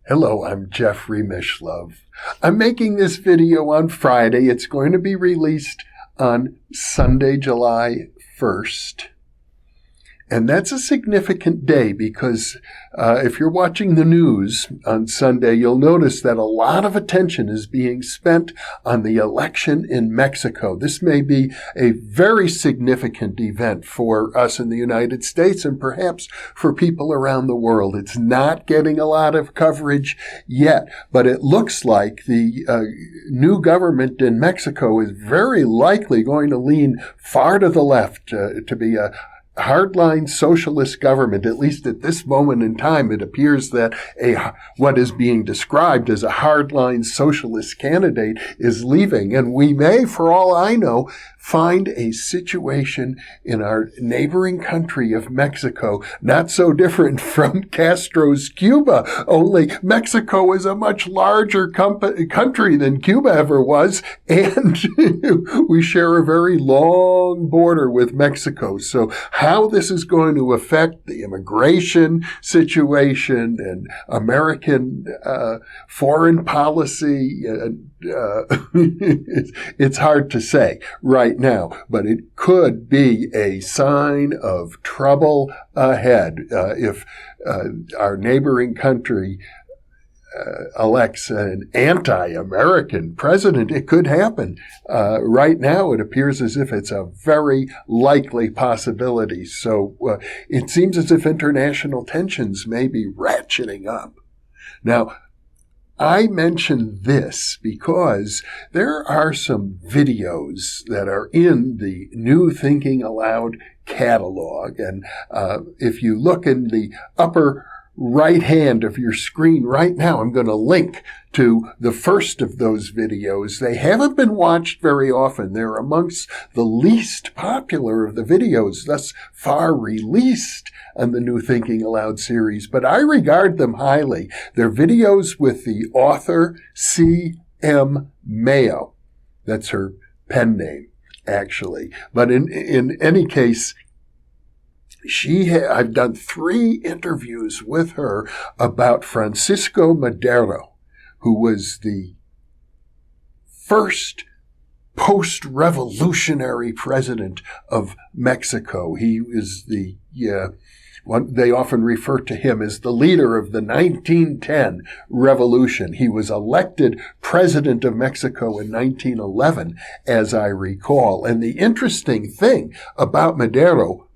Hello, I'm Jeffrey Mishlove. I'm making this video on Friday. It's going to be released on Sunday, July 1st. And that's a significant day because if you're watching the news on Sunday, you'll notice that a lot of attention is being spent on the election in Mexico. This may be a very significant event for us in the United States and perhaps for people around the world. It's not getting a lot of coverage yet, but it looks like the new government in Mexico is very likely going to lean far to the left to be a hardline socialist government. At least at this moment in time, it appears that what is being described as a hardline socialist candidate is leaving. And we may, for all I know, find a situation in our neighboring country of Mexico not so different from Castro's Cuba, only Mexico is a much larger country than Cuba ever was, and we share a very long border with Mexico. So how this is going to affect the immigration situation and American foreign policy, it's hard to say right now, but it could be a sign of trouble ahead if our neighboring country elects an anti-American president. It could happen. Right now, it appears as if it's a very likely possibility. So it seems as if international tensions may be ratcheting up. Now, I mention this because there are some videos that are in the New Thinking Aloud catalog. And if you look in the upper right hand of your screen right now, I'm going to link to the first of those videos. They haven't been watched very often. They're amongst the least popular of the videos thus far released on the New Thinking Aloud series, but I regard them highly. They're videos with the author C.M. Mayo. That's her pen name, actually. But in any case, I've done 3 interviews with her about Francisco Madero, who was the first post-revolutionary president of Mexico. He is the one they often refer to him as the leader of the 1910 revolution. He was elected president of Mexico in 1911, as I recall. And the interesting thing about Madero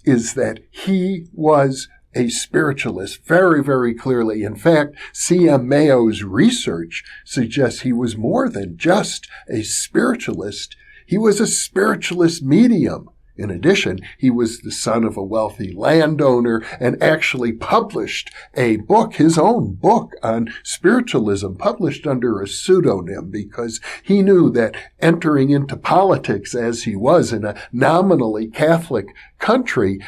is that he was a spiritualist, very, very clearly. In fact, C.M. Mayo's research suggests he was more than just a spiritualist. He was a spiritualist medium. In addition, he was the son of a wealthy landowner and actually published a book, his own book on spiritualism, published under a pseudonym because he knew that entering into politics as he was in a nominally Catholic country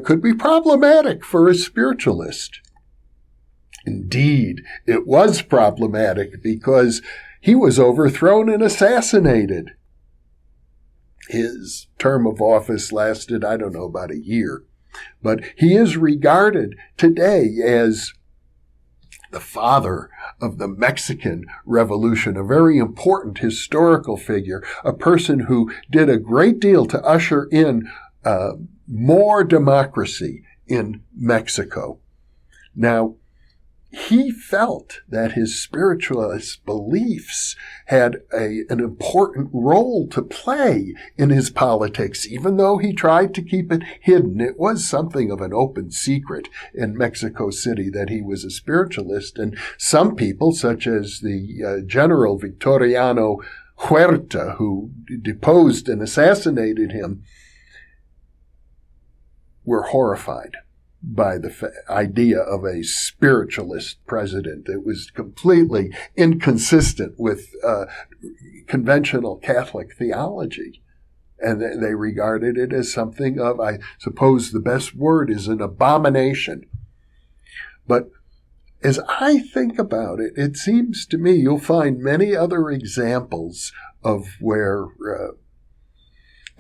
could be problematic for a spiritualist. Indeed, it was problematic because he was overthrown and assassinated. His term of office lasted, about a year. But he is regarded today as the father of the Mexican Revolution, a very important historical figure, a person who did a great deal to usher in more democracy in Mexico. Now, he felt that his spiritualist beliefs had an important role to play in his politics, even though he tried to keep it hidden. It was something of an open secret in Mexico City that he was a spiritualist, and some people, such as the General Victoriano Huerta, who deposed and assassinated him, were horrified by the idea of a spiritualist president. It was completely inconsistent with conventional Catholic theology. And they regarded it as something of, I suppose the best word is an abomination. But as I think about it, it seems to me you'll find many other examples of where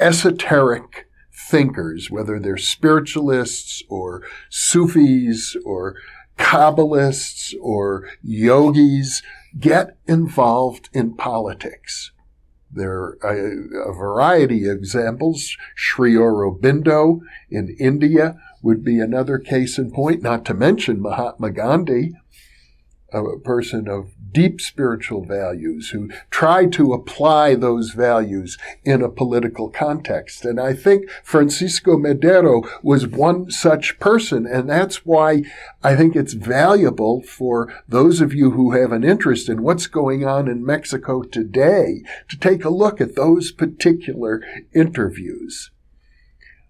esoteric thinkers, whether they're spiritualists or Sufis or Kabbalists or yogis get involved in politics. There are a variety of examples. Sri Aurobindo in India would be another case in point, not to mention Mahatma Gandhi, a person of deep spiritual values who tried to apply those values in a political context. And I think Francisco Madero was one such person, and that's why I think it's valuable for those of you who have an interest in what's going on in Mexico today to take a look at those particular interviews.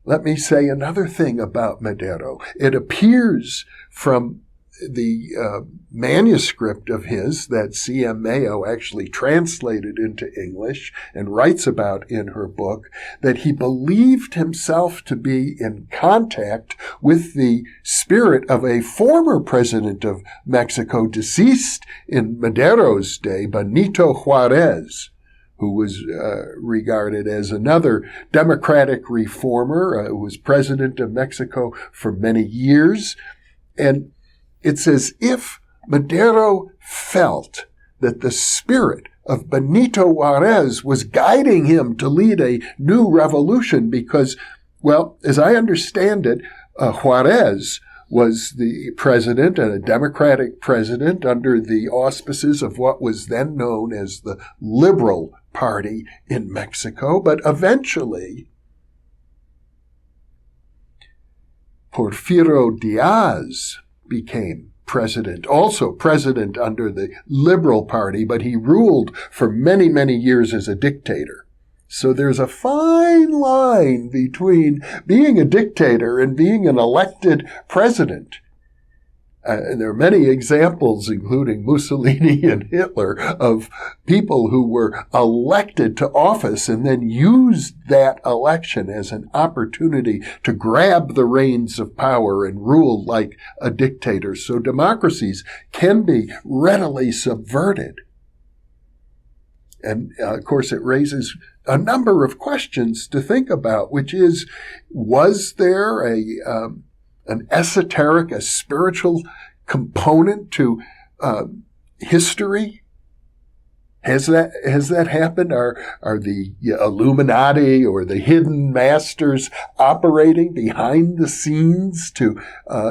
Let me say another thing about Madero. It appears from the manuscript of his that C.M. Mayo actually translated into English and writes about in her book, that he believed himself to be in contact with the spirit of a former president of Mexico, deceased in Madero's day, Benito Juarez, who was regarded as another democratic reformer, who was president of Mexico for many years. And it's as if Madero felt that the spirit of Benito Juarez was guiding him to lead a new revolution because, well, as I understand it, Juarez was the president and a democratic president under the auspices of what was then known as the Liberal Party in Mexico. But eventually, Porfirio Diaz became president, also president under the Liberal Party, but he ruled for many, many years as a dictator. So there's a fine line between being a dictator and being an elected president. And there are many examples, including Mussolini and Hitler, of people who were elected to office and then used that election as an opportunity to grab the reins of power and rule like a dictator. So democracies can be readily subverted. And, of course, it raises a number of questions to think about, which is, was there an esoteric, a spiritual component to history? Has that happened? Are the Illuminati or the hidden masters operating behind the scenes to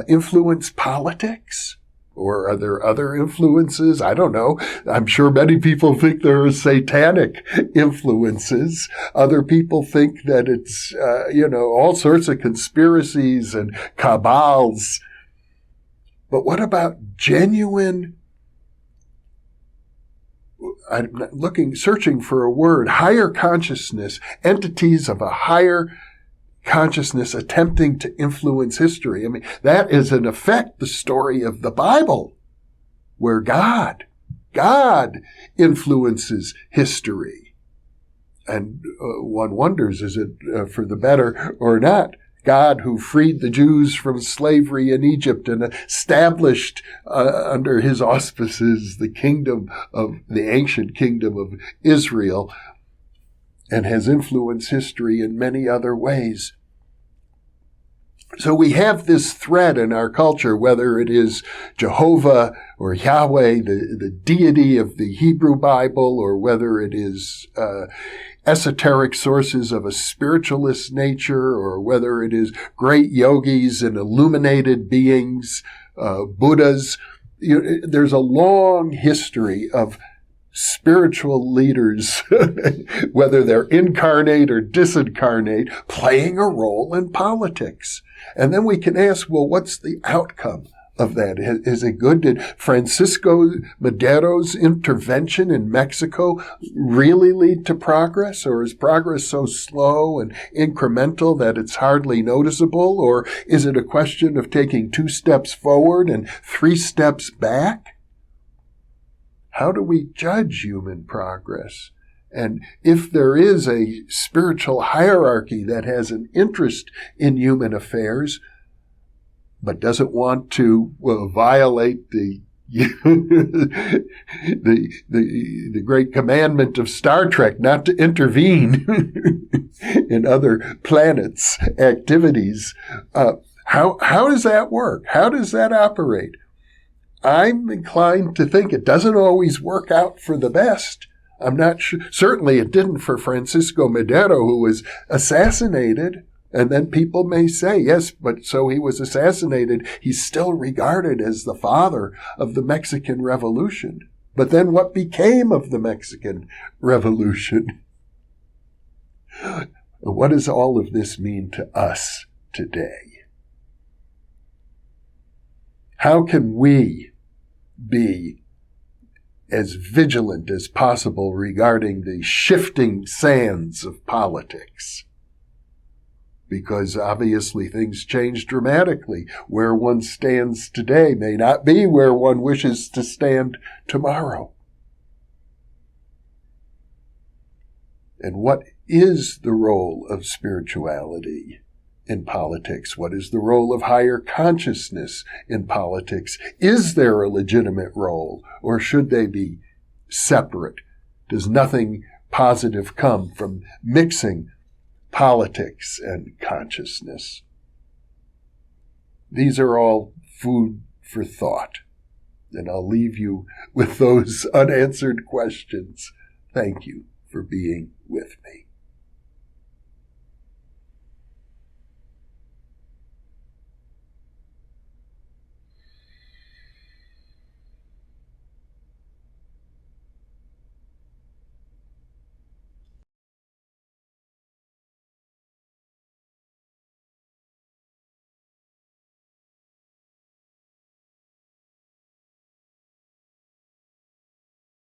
influence politics? Or are there other influences? I don't know. I'm sure many people think there are satanic influences. Other people think that it's, all sorts of conspiracies and cabals. But what about genuine, I'm searching for a word, higher consciousness, entities of a higher consciousness attempting to influence history? I mean, that is in effect the story of the Bible, where God influences history. And one wonders, is it for the better or not? God who freed the Jews from slavery in Egypt and established under his auspices the ancient kingdom of Israel, and has influenced history in many other ways. So we have this thread in our culture, whether it is Jehovah or Yahweh, the deity of the Hebrew Bible, or whether it is esoteric sources of a spiritualist nature, or whether it is great yogis and illuminated beings, Buddhas. There's a long history of spiritual leaders, whether they're incarnate or disincarnate, playing a role in politics. And then we can ask, well, what's the outcome of that? Is it good? Did Francisco Madero's intervention in Mexico really lead to progress? Or is progress so slow and incremental that it's hardly noticeable? Or is it a question of taking 2 steps forward and 3 steps back? How do we judge human progress? And if there is a spiritual hierarchy that has an interest in human affairs, but doesn't want to violate the great commandment of Star Trek not to intervene in other planets' activities, how does that work? How does that operate? I'm inclined to think it doesn't always work out for the best. I'm not sure. Certainly it didn't for Francisco Madero, who was assassinated. And then people may say, yes, but so he was assassinated. He's still regarded as the father of the Mexican Revolution. But then what became of the Mexican Revolution? What does all of this mean to us today? How can we be as vigilant as possible regarding the shifting sands of politics? Because obviously things change dramatically. Where one stands today may not be where one wishes to stand tomorrow. And what is the role of spirituality in politics? What is the role of higher consciousness in politics? Is there a legitimate role, or should they be separate? Does nothing positive come from mixing politics and consciousness? These are all food for thought, and I'll leave you with those unanswered questions. Thank you for being with me.